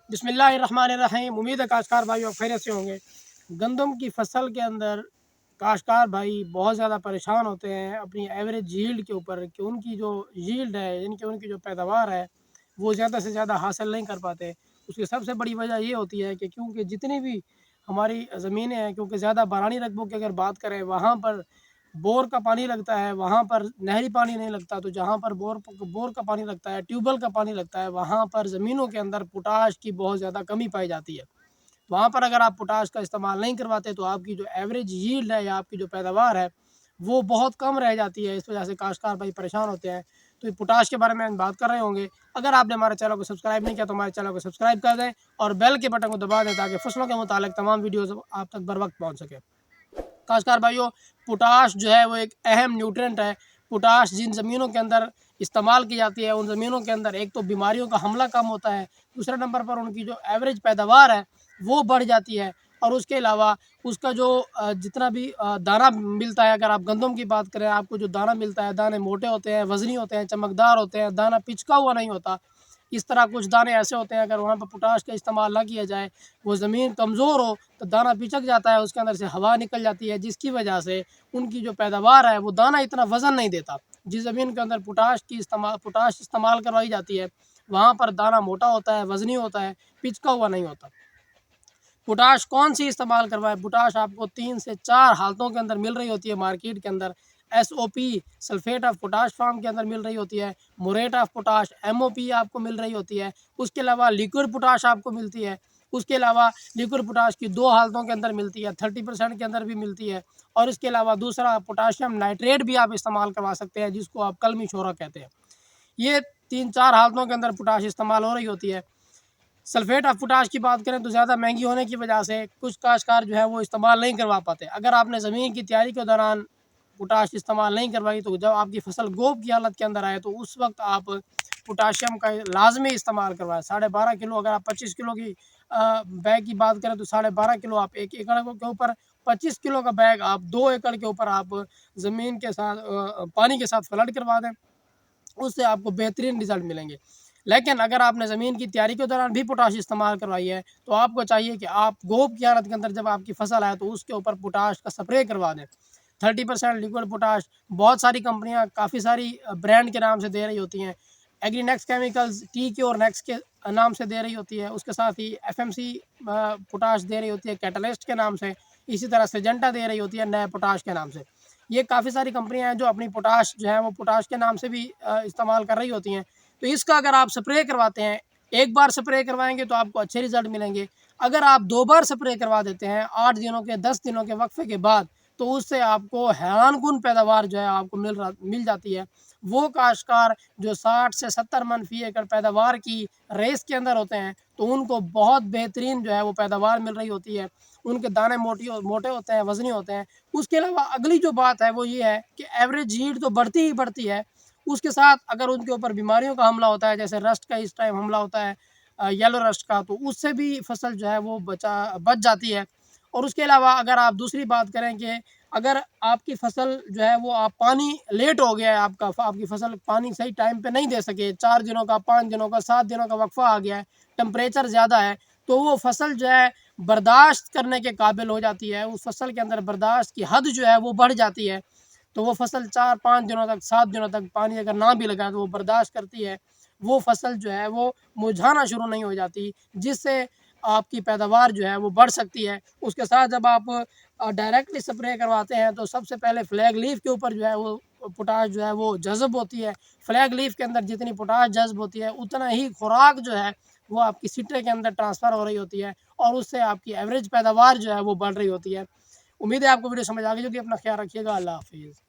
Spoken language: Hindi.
बिस्मिल्लाहिर्रहमानिर्रहीम। उम्मीद है काश्तकार भाई और खैरियत से होंगे। गंदम की फसल के अंदर काश्तकार भाई बहुत ज़्यादा परेशान होते हैं अपनी एवरेज यील्ड के ऊपर कि उनकी जो यील्ड है यानी कि उनकी जो पैदावार है वो ज़्यादा से ज़्यादा हासिल नहीं कर पाते। उसकी सबसे बड़ी वजह ये होती है कि क्योंकि जितनी भी हमारी ज़मीनें हैं, क्योंकि ज़्यादा बारानी रकबों की अगर बात करें, वहाँ पर बोर का पानी लगता है, वहाँ पर नहरी पानी नहीं लगता। तो जहाँ पर बोर का पानी लगता है, ट्यूबवेल का पानी लगता है, वहाँ पर ज़मीनों के अंदर पोटाश की बहुत ज़्यादा कमी पाई जाती है। वहाँ पर अगर आप पोटाश का इस्तेमाल नहीं करवाते तो आपकी जो एवरेज यील्ड है या आपकी जो पैदावार है वो बहुत कम रह जाती है। इस वजह से काश्तकार भाई परेशान होते हैं। तो ये पोटाश के बारे में हम बात कर रहे होंगे। अगर आपने हमारे चैनल को सब्सक्राइब नहीं किया तो हमारे चैनल को सब्सक्राइब कर दें और बेल के बटन को दबा दें ताकि फसलों के मुतालिक तमाम वीडियोज़ आप तक बर वक्त पहुँच सके। खासकर भाइयों, पोटाश जो है वो एक अहम न्यूट्रिएंट है। पोटाश जिन ज़मीनों के अंदर इस्तेमाल की जाती है उन ज़मीनों के अंदर एक तो बीमारियों का हमला कम होता है, दूसरे नंबर पर उनकी जो एवरेज पैदावार है वो बढ़ जाती है। और उसके अलावा उसका जो जितना भी दाना मिलता है, अगर आप गंदम की बात करें, आपको जो दाना मिलता है, दाने मोटे होते हैं, वज़नी होते हैं, चमकदार होते हैं, दाना पिचका हुआ नहीं होता। इस तरह कुछ दाने ऐसे होते हैं, अगर वहाँ पर पोटाश का इस्तेमाल ना किया जाए, वो ज़मीन कमज़ोर हो तो दाना पिचक जाता है, उसके अंदर से हवा निकल जाती है, जिसकी वजह से उनकी जो पैदावार है वो दाना इतना वज़न नहीं देता। जिस ज़मीन के अंदर पोटाश इस्तेमाल करवाई जाती है वहाँ पर दाना मोटा होता है, वज़नी होता है, पिचका हुआ नहीं होता। पोटाश कौन सी इस्तेमाल करवाएं? पोटाश आपको 3 से 4 हालतों के अंदर मिल रही होती है मार्केट के अंदर। SOP sulphate of potash form के अंदर मिल रही होती है, मुरेट ऑफ पोटाश एमओपी आपको मिल रही होती है। उसके अलावा लिक्विड पोटाश आपको मिलती है। उसके अलावा लिक्विड पोटाश की 2 हालतों के अंदर मिलती है, 30% के अंदर भी मिलती है। और इसके अलावा दूसरा पोटाशियम नाइट्रेट भी आप इस्तेमाल करवा सकते हैं, जिसको आप कलमी शोरा कहते हैं। ये 3-4 हालतों के अंदर पोटाश इस्तेमाल हो रही होती है। सल्फेट ऑफ पोटाश की बात करें तो ज़्यादा महंगी होने की वजह से कुछ काश्तकार जो है वो इस्तेमाल नहीं करवा पाते। अगर आपने ज़मीन की तैयारी के दौरान पोटाश इस्तेमाल नहीं करवाई तो जब आपकी फसल गोब की हालत के अंदर आए तो उस वक्त आप पोटाशियम का लाजमी इस्तेमाल करवाएं। 12.5 किलो, अगर आप 25 किलो की बैग की बात करें तो 12.5 किलो आप 1 एकड़ के ऊपर, 25 किलो का बैग आप 2 एकड़ के ऊपर आप ज़मीन के साथ पानी के साथ फ्लड करवा दें। उससे आपको बेहतरीन रिज़ल्ट मिलेंगे। लेकिन अगर आपने ज़मीन की तैयारी के दौरान भी पोटाश इस्तेमाल करवाई है तो आपको चाहिए कि आप गोब की हालत के अंदर जब आपकी फसल आए तो उसके ऊपर पोटाश का स्प्रे करवा दें। 30% लिक्विड पोटाश बहुत सारी कंपनियां काफ़ी सारी ब्रांड के नाम से दे रही होती हैं। एग्रीनेक्स केमिकल्स टी के और नेक्स के नाम से दे रही होती है। उसके साथ ही एफएमसी पोटाश दे रही होती है कैटलिस्ट के नाम से। इसी तरह सिजेंटा दे रही होती है नए पोटाश के नाम से। ये काफ़ी सारी कंपनियां हैं जो अपनी पोटाश जो है वो पोटाश के नाम से भी इस्तेमाल कर रही होती हैं। तो इसका अगर आप स्प्रे करवाते हैं, एक बार स्प्रे करवाएंगे तो आपको अच्छे रिजल्ट मिलेंगे। अगर आप 2 बार स्प्रे करवा देते हैं 8 दिनों के 10 दिनों के वक्फे के बाद तो उससे आपको हैरानकुन पैदावार जो है आपको मिल जाती है। वो काश्तकार जो 60 से 70 मन फी एकड़ पैदावार की रेस के अंदर होते हैं तो उनको बहुत बेहतरीन जो है वो पैदावार मिल रही होती है। उनके दाने मोटे होते हैं, वज़नी होते हैं। उसके अलावा अगली जो बात है वो ये है कि एवरेज यील्ड तो बढ़ती ही बढ़ती है, उसके साथ अगर उनके ऊपर बीमारियों का हमला होता है, जैसे रस्ट का इस टाइम हमला होता है, येलो रस्ट का, तो उससे भी फसल जो है वो बच जाती है। और उसके अलावा अगर आप दूसरी बात करें कि अगर आपकी फसल जो है वो आप पानी लेट हो गया है, आपकी फसल पानी सही टाइम पे नहीं दे सके, 4 दिनों का, 5 दिनों का, 7 दिनों का वक्फा आ गया है, टेम्परेचर ज़्यादा है, तो वो फसल जो है बर्दाश्त करने के काबिल हो जाती है। उस फसल के अंदर बर्दाश्त की हद जो है वो बढ़ जाती है। तो वो फसल 4-5 दिनों तक, 7 दिनों तक पानी अगर ना भी लगा तो वो बर्दाश्त करती है। वो फसल जो है वो मुरझाना शुरू नहीं हो जाती, जिससे आपकी पैदावार जो है वो बढ़ सकती है। उसके साथ जब आप डायरेक्टली स्प्रे करवाते हैं तो सबसे पहले फ्लैग लीफ के ऊपर जो है वो पोटाश जो है वो जज़्ब होती है। फ्लैग लीफ के अंदर जितनी पोटाश जज़्ब होती है उतना ही खुराक जो है वो आपकी सिट्रे के अंदर ट्रांसफ़र हो रही होती है और उससे आपकी एवरेज पैदावार जो है वो बढ़ रही होती है। उम्मीद है आपको वीडियो समझ आ गई होगी। अपना ख्याल रखिएगा। अल्लाह हाफ़िज़।